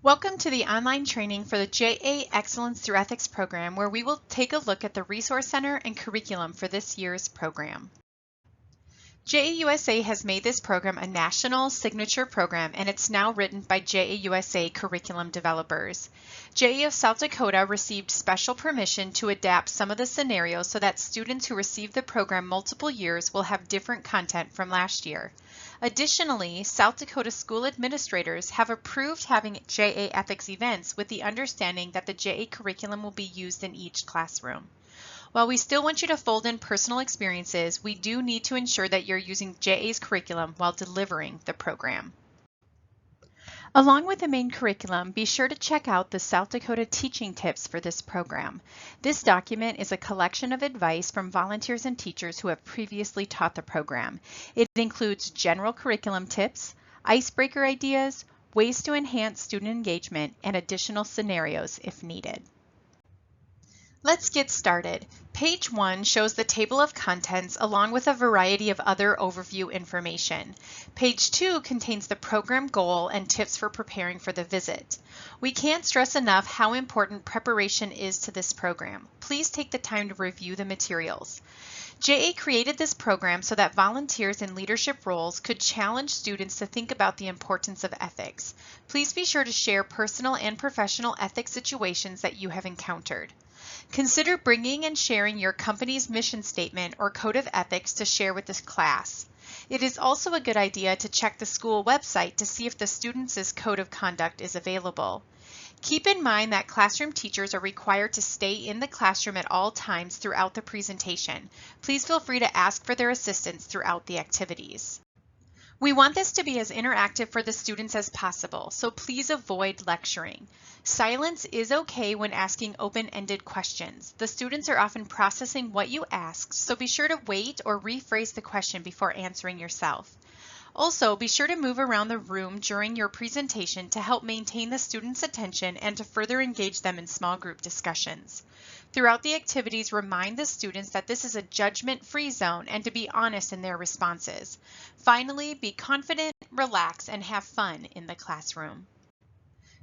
Welcome to the online training for the JA Excellence Through Ethics program, where we will take a look at the Resource Center and curriculum for this year's program. JAUSA has made this program a national signature program, and it's now written by JAUSA curriculum developers. JA of South Dakota received special permission to adapt some of the scenarios so that students who receive the program multiple years will have different content from last year. Additionally, South Dakota school administrators have approved having JA ethics events with the understanding that the JA curriculum will be used in each classroom. While we still want you to fold in personal experiences, we do need to ensure that you're using JA's curriculum while delivering the program. Along with the main curriculum, be sure to check out the South Dakota teaching tips for this program. This document is a collection of advice from volunteers and teachers who have previously taught the program. It includes general curriculum tips, icebreaker ideas, ways to enhance student engagement, and additional scenarios if needed. Let's get started. Page 1 shows the table of contents along with a variety of other overview information. Page 2 contains the program goal and tips for preparing for the visit. We can't stress enough how important preparation is to this program. Please take the time to review the materials. JA created this program so that volunteers in leadership roles could challenge students to think about the importance of ethics. Please be sure to share personal and professional ethics situations that you have encountered. Consider bringing and sharing your company's mission statement or code of ethics to share with this class. It is also a good idea to check the school website to see if the students' code of conduct is available. Keep in mind that classroom teachers are required to stay in the classroom at all times throughout the presentation. Please feel free to ask for their assistance throughout the activities. We want this to be as interactive for the students as possible, so please avoid lecturing. Silence is okay when asking open-ended questions. The students are often processing what you asked, so be sure to wait or rephrase the question before answering yourself. Also, be sure to move around the room during your presentation to help maintain the students' attention and to further engage them in small group discussions. Throughout the activities, remind the students that this is a judgment-free zone and to be honest in their responses. Finally, be confident, relax, and have fun in the classroom.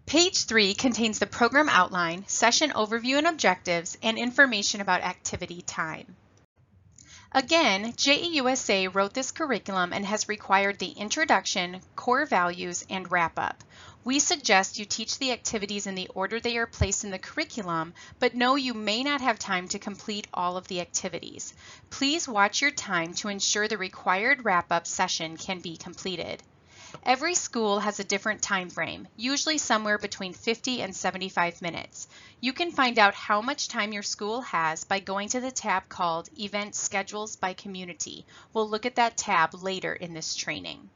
Page 3 contains the program outline, session overview and objectives, and information about activity time. Again, JAUSA wrote this curriculum and has required the introduction, core values, and wrap-up. We suggest you teach the activities in the order they are placed in the curriculum, but know you may not have time to complete all of the activities. Please watch your time to ensure the required wrap-up session can be completed. Every school has a different time frame, usually somewhere between 50 and 75 minutes. You can find out how much time your school has by going to the tab called Event Schedules by Community. We'll look at that tab later in this training.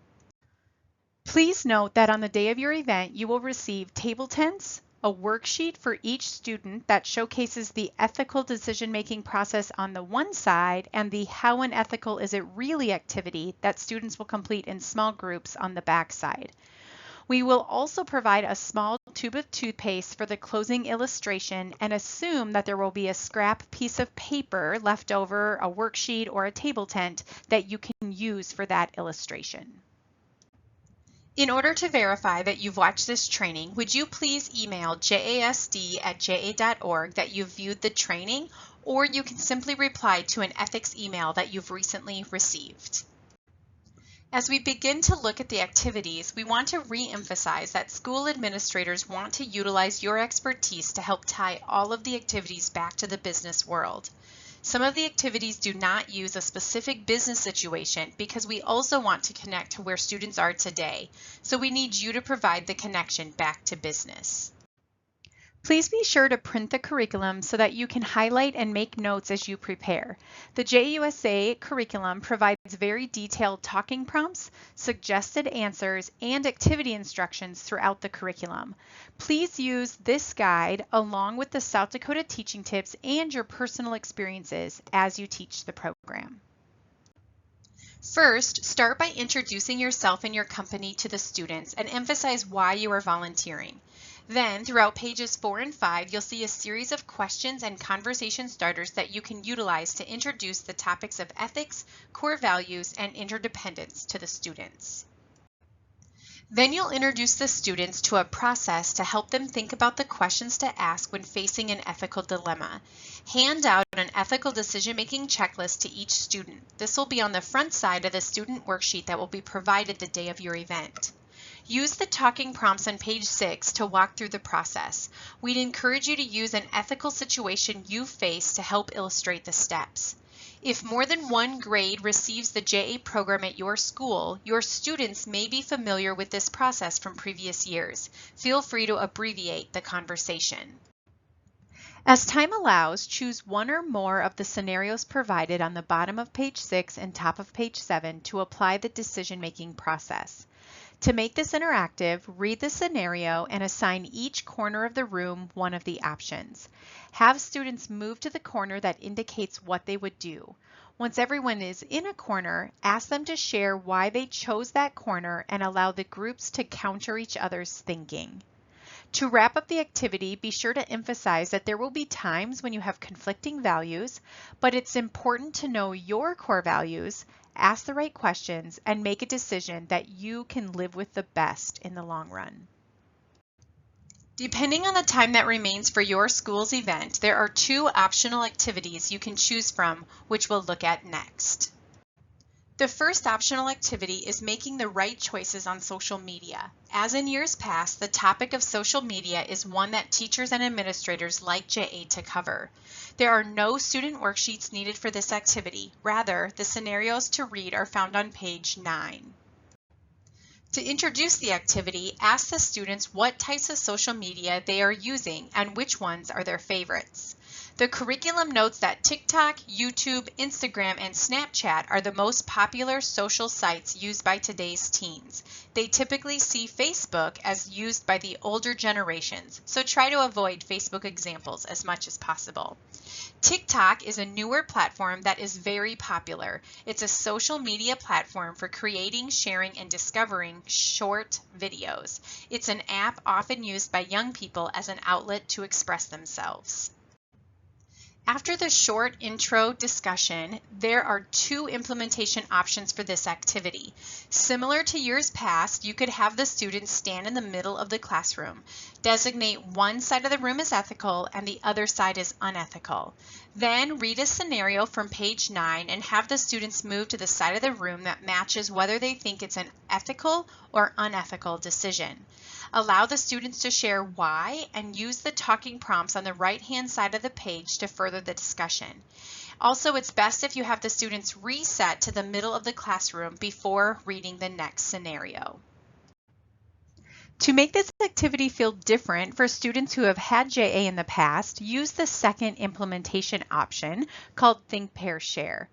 Please note that on the day of your event, you will receive table tents, a worksheet for each student that showcases the ethical decision-making process on the one side and the how unethical is it really activity that students will complete in small groups on the back side. We will also provide a small tube of toothpaste for the closing illustration and assume that there will be a scrap piece of paper left over, a worksheet, or a table tent that you can use for that illustration. In order to verify that you've watched this training, would you please email jasd@ja.org that you've viewed the training, or you can simply reply to an ethics email that you've recently received. As we begin to look at the activities, we want to re-emphasize that school administrators want to utilize your expertise to help tie all of the activities back to the business world. Some of the activities do not use a specific business situation because we also want to connect to where students are today, so we need you to provide the connection back to business. Please be sure to print the curriculum so that you can highlight and make notes as you prepare. The JAUSA curriculum provides very detailed talking prompts, suggested answers, and activity instructions throughout the curriculum. Please use this guide along with the South Dakota teaching tips and your personal experiences as you teach the program. First, start by introducing yourself and your company to the students and emphasize why you are volunteering. Then, throughout pages 4 and 5, you'll see a series of questions and conversation starters that you can utilize to introduce the topics of ethics, core values, and interdependence to the students. Then you'll introduce the students to a process to help them think about the questions to ask when facing an ethical dilemma. Hand out an ethical decision-making checklist to each student. This will be on the front side of the student worksheet that will be provided the day of your event. Use the talking prompts on page 6 to walk through the process. We'd encourage you to use an ethical situation you face to help illustrate the steps. If more than one grade receives the JA program at your school, your students may be familiar with this process from previous years. Feel free to abbreviate the conversation. As time allows, choose one or more of the scenarios provided on the bottom of page 6 and top of page 7 to apply the decision-making process. To make this interactive, read the scenario and assign each corner of the room one of the options. Have students move to the corner that indicates what they would do. Once everyone is in a corner, ask them to share why they chose that corner and allow the groups to counter each other's thinking. To wrap up the activity, be sure to emphasize that there will be times when you have conflicting values, but it's important to know your core values, ask the right questions, and make a decision that you can live with the best in the long run. Depending on the time that remains for your school's event, there are 2 optional activities you can choose from, which we'll look at next. The first optional activity is making the right choices on social media. As in years past, the topic of social media is one that teachers and administrators like JA to cover. There are no student worksheets needed for this activity. Rather, the scenarios to read are found on page 9. To introduce the activity, ask the students what types of social media they are using and which ones are their favorites. The curriculum notes that TikTok, YouTube, Instagram, and Snapchat are the most popular social sites used by today's teens. They typically see Facebook as used by the older generations, so try to avoid Facebook examples as much as possible. TikTok is a newer platform that is very popular. It's a social media platform for creating, sharing, and discovering short videos. It's an app often used by young people as an outlet to express themselves. After the short intro discussion, there are 2 implementation options for this activity. Similar to years past, you could have the students stand in the middle of the classroom. Designate one side of the room as ethical and the other side as unethical. Then read a scenario from page 9 and have the students move to the side of the room that matches whether they think it's an ethical or unethical decision. Allow the students to share why and use the talking prompts on the right-hand side of the page to further the discussion. Also, it's best if you have the students reset to the middle of the classroom before reading the next scenario. To make this activity feel different for students who have had JA in the past, use the second implementation option called Think, Pair, Share.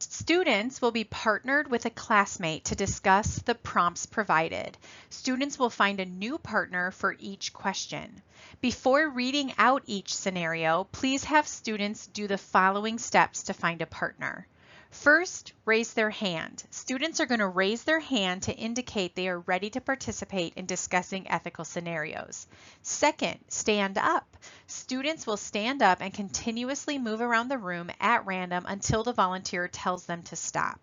Students will be partnered with a classmate to discuss the prompts provided. Students will find a new partner for each question. Before reading out each scenario, please have students do the following steps to find a partner. First, raise their hand. Students are going to raise their hand to indicate they are ready to participate in discussing ethical scenarios. Second, stand up. Students will stand up and continuously move around the room at random until the volunteer tells them to stop.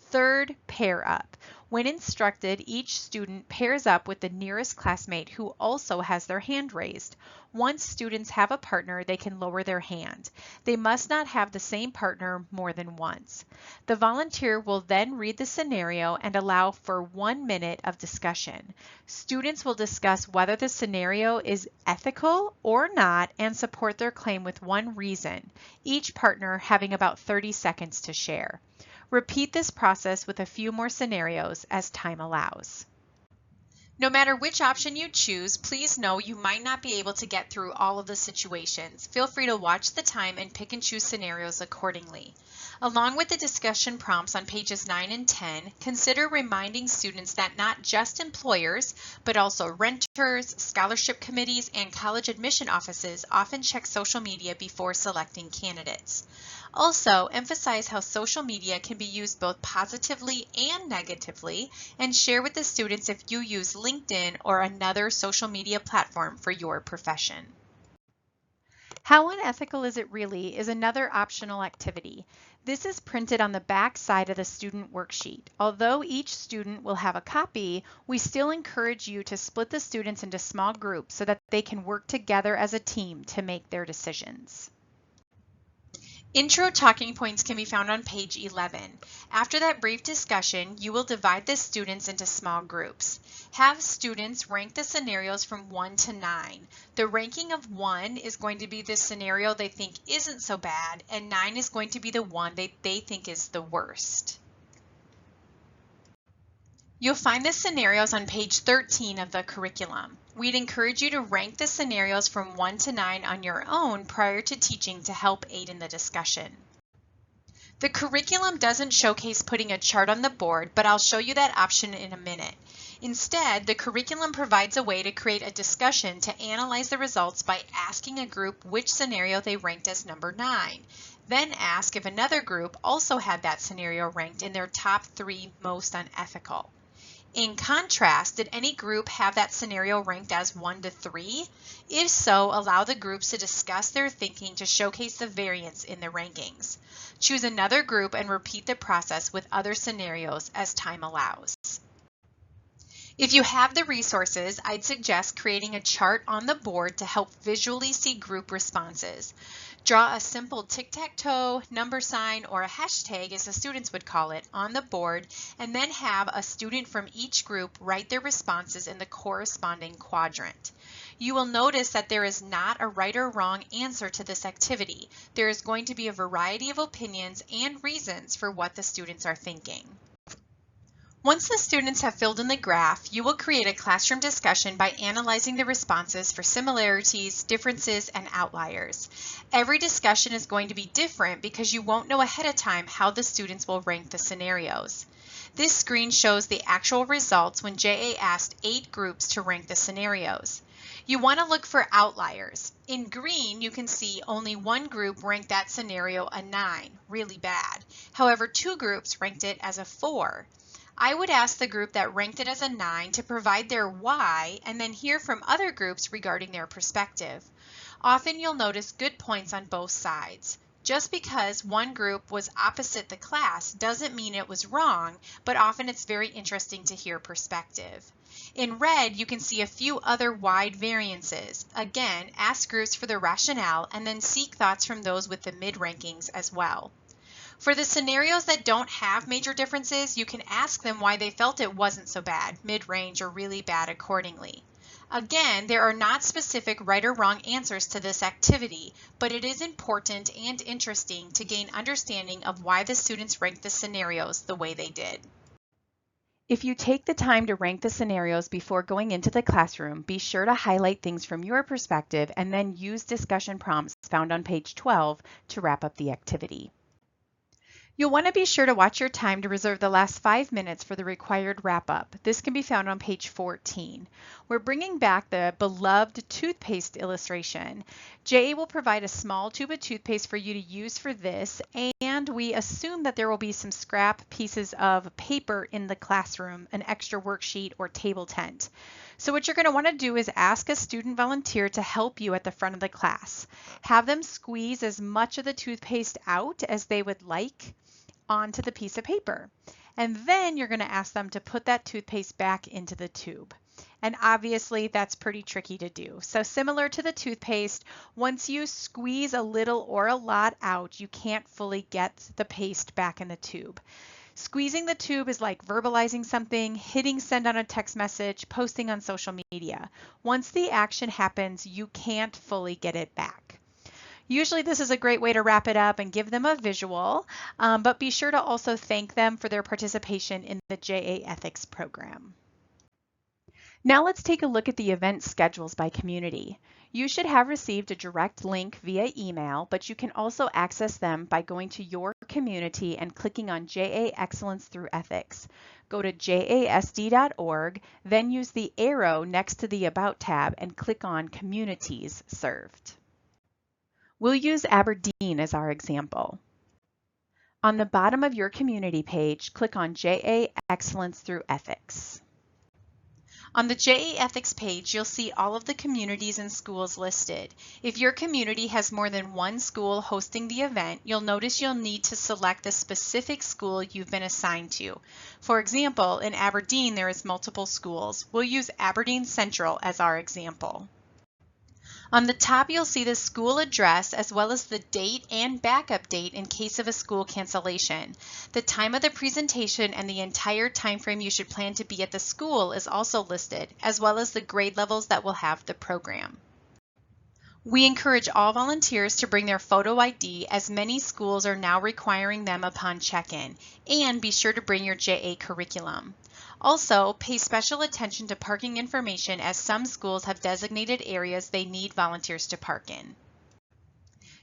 Third, pair up. When instructed, each student pairs up with the nearest classmate who also has their hand raised. Once students have a partner, they can lower their hand. They must not have the same partner more than once. The volunteer will then read the scenario and allow for 1 minute of discussion. Students will discuss whether the scenario is ethical or not and support their claim with one reason, each partner having about 30 seconds to share. Repeat this process with a few more scenarios as time allows. No matter which option you choose, please know you might not be able to get through all of the situations. Feel free to watch the time and pick and choose scenarios accordingly. Along with the discussion prompts on pages 9 and 10, consider reminding students that not just employers, but also renters, scholarship committees, and college admission offices often check social media before selecting candidates. Also, emphasize how social media can be used both positively and negatively, and share with the students if you use LinkedIn or another social media platform for your profession. How unethical is it really is another optional activity. This is printed on the back side of the student worksheet. Although each student will have a copy, we still encourage you to split the students into small groups so that they can work together as a team to make their decisions. Intro talking points can be found on page 11. After that brief discussion, you will divide the students into small groups. Have students rank the scenarios from 1 to 9. The ranking of 1 is going to be the scenario they think isn't so bad, and 9 is going to be the one they think is the worst. You'll find the scenarios on page 13 of the curriculum. We'd encourage you to rank the scenarios from 1 to 9 on your own prior to teaching to help aid in the discussion. The curriculum doesn't showcase putting a chart on the board, but I'll show you that option in a minute. Instead, the curriculum provides a way to create a discussion to analyze the results by asking a group which scenario they ranked as number 9. Then ask if another group also had that scenario ranked in their top 3 most unethical. In contrast, did any group have that scenario ranked as 1 to 3? If so, allow the groups to discuss their thinking to showcase the variance in the rankings. Choose another group and repeat the process with other scenarios as time allows. If you have the resources, I'd suggest creating a chart on the board to help visually see group responses. Draw a simple tic-tac-toe, number sign, or a hashtag, as the students would call it, on the board, and then have a student from each group write their responses in the corresponding quadrant. You will notice that there is not a right or wrong answer to this activity. There is going to be a variety of opinions and reasons for what the students are thinking. Once the students have filled in the graph, you will create a classroom discussion by analyzing the responses for similarities, differences, and outliers. Every discussion is going to be different because you won't know ahead of time how the students will rank the scenarios. This screen shows the actual results when JA asked 8 groups to rank the scenarios. You want to look for outliers. In green, you can see only one group ranked that scenario a 9, really bad. However, 2 groups ranked it as a 4. I would ask the group that ranked it as a 9 to provide their why and then hear from other groups regarding their perspective. Often you'll notice good points on both sides. Just because one group was opposite the class doesn't mean it was wrong, but often it's very interesting to hear perspective. In red, you can see a few other wide variances. Again, ask groups for the rationale and then seek thoughts from those with the mid rankings as well. For the scenarios that don't have major differences, you can ask them why they felt it wasn't so bad, mid-range, or really bad accordingly. Again, there are not specific right or wrong answers to this activity, but it is important and interesting to gain understanding of why the students ranked the scenarios the way they did. If you take the time to rank the scenarios before going into the classroom, be sure to highlight things from your perspective and then use discussion prompts found on page 12 to wrap up the activity. You'll want to be sure to watch your time to reserve the last 5 minutes for the required wrap-up. This can be found on page 14. We're bringing back the beloved toothpaste illustration. JA will provide a small tube of toothpaste for you to use for this, and we assume that there will be some scrap pieces of paper in the classroom, an extra worksheet or table tent. So what you're going to want to do is ask a student volunteer to help you at the front of the class. Have them squeeze as much of the toothpaste out as they would like onto the piece of paper. And then you're going to ask them to put that toothpaste back into the tube. And obviously that's pretty tricky to do. So similar to the toothpaste, once you squeeze a little or a lot out, you can't fully get the paste back in the tube. Squeezing the tube is like verbalizing something, hitting send on a text message, posting on social media. Once the action happens, you can't fully get it back. Usually this is a great way to wrap it up and give them a visual, but be sure to also thank them for their participation in the JA Ethics program. Now let's take a look at the event schedules by community. You should have received a direct link via email, but you can also access them by going to your community and clicking on JA Excellence Through Ethics. Go to jasd.org, then use the arrow next to the About tab and click on Communities Served. We'll use Aberdeen as our example. On the bottom of your community page, click on JA Excellence Through Ethics. On the JA Ethics page, you'll see all of the communities and schools listed. If your community has more than one school hosting the event, you'll notice you'll need to select the specific school you've been assigned to. For example, in Aberdeen, there is multiple schools. We'll use Aberdeen Central as our example. On the top, you'll see the school address as well as the date and backup date in case of a school cancellation. The time of the presentation and the entire time frame you should plan to be at the school is also listed, as well as the grade levels that will have the program. We encourage all volunteers to bring their photo ID, as many schools are now requiring them upon check-in, and be sure to bring your JA curriculum. Also, pay special attention to parking information, as some schools have designated areas they need volunteers to park in.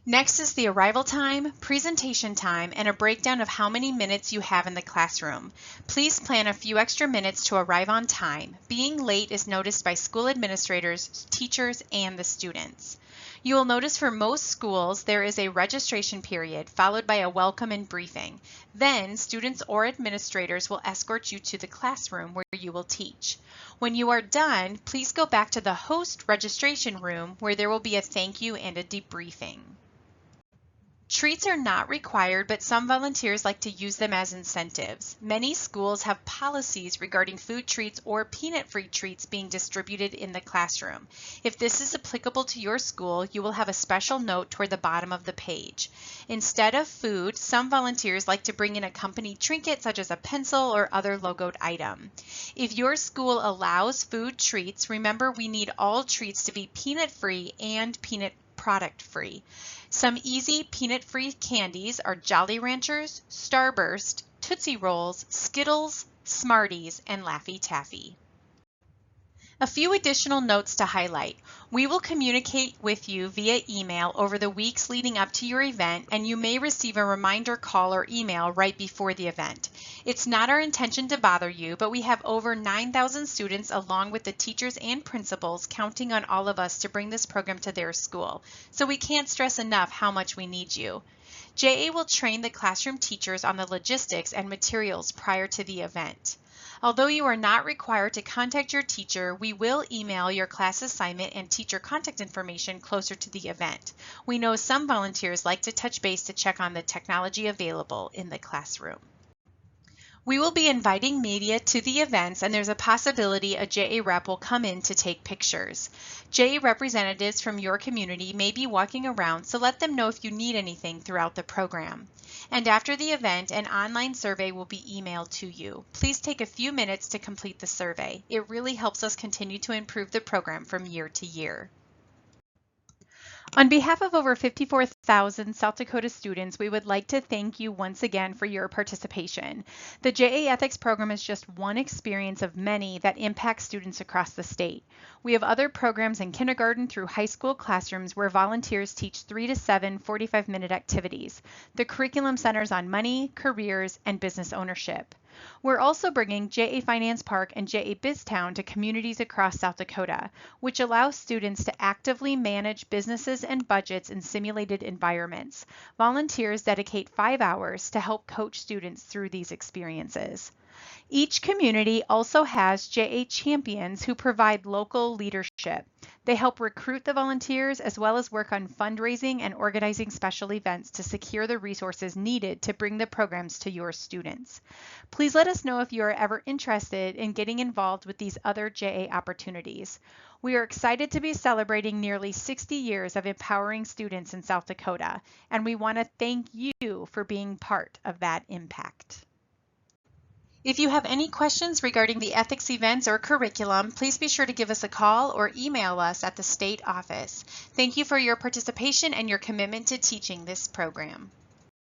Next is the arrival time, presentation time, and a breakdown of how many minutes you have in the classroom. Please plan a few extra minutes to arrive on time. Being late is noticed by school administrators, teachers, and the students. You will notice for most schools there is a registration period followed by a welcome and briefing. Then students or administrators will escort you to the classroom where you will teach. When you are done, please go back to the host registration room where there will be a thank you and a debriefing. Treats are not required, but some volunteers like to use them as incentives. Many schools have policies regarding food treats or peanut-free treats being distributed in the classroom. If this is applicable to your school, you will have a special note toward the bottom of the page. Instead of food, some volunteers like to bring in a company trinket such as a pencil or other logoed item. If your school allows food treats, remember we need all treats to be peanut-free and peanut product-free. Some easy peanut-free candies are Jolly Ranchers, Starburst, Tootsie Rolls, Skittles, Smarties, and Laffy Taffy. A few additional notes to highlight. We will communicate with you via email over the weeks leading up to your event, and you may receive a reminder call or email right before the event. It's not our intention to bother you, but we have over 9,000 students along with the teachers and principals counting on all of us to bring this program to their school, so we can't stress enough how much we need you. JA will train the classroom teachers on the logistics and materials prior to the event. Although you are not required to contact your teacher, we will email your class assignment and teacher contact information closer to the event. We know some volunteers like to touch base to check on the technology available in the classroom. We will be inviting media to the events, and there's a possibility a JA rep will come in to take pictures. JA representatives from your community may be walking around, so let them know if you need anything throughout the program. And after the event, an online survey will be emailed to you. Please take a few minutes to complete the survey. It really helps us continue to improve the program from year to year. On behalf of over 54,000 South Dakota students, we would like to thank you once again for your participation. The JA Ethics program is just one experience of many that impact students across the state. We have other programs in kindergarten through high school classrooms where volunteers teach 3 to 7 45-minute activities. The curriculum centers on money, careers, and business ownership. We're also bringing JA Finance Park and JA BizTown to communities across South Dakota, which allows students to actively manage businesses and budgets in simulated environments. Volunteers dedicate 5 hours to help coach students through these experiences. Each community also has JA champions who provide local leadership. They help recruit the volunteers as well as work on fundraising and organizing special events to secure the resources needed to bring the programs to your students. Please let us know if you are ever interested in getting involved with these other JA opportunities. We are excited to be celebrating nearly 60 years of empowering students in South Dakota, and we want to thank you for being part of that impact. If you have any questions regarding the ethics events or curriculum, please be sure to give us a call or email us at the state office. Thank you for your participation and your commitment to teaching this program.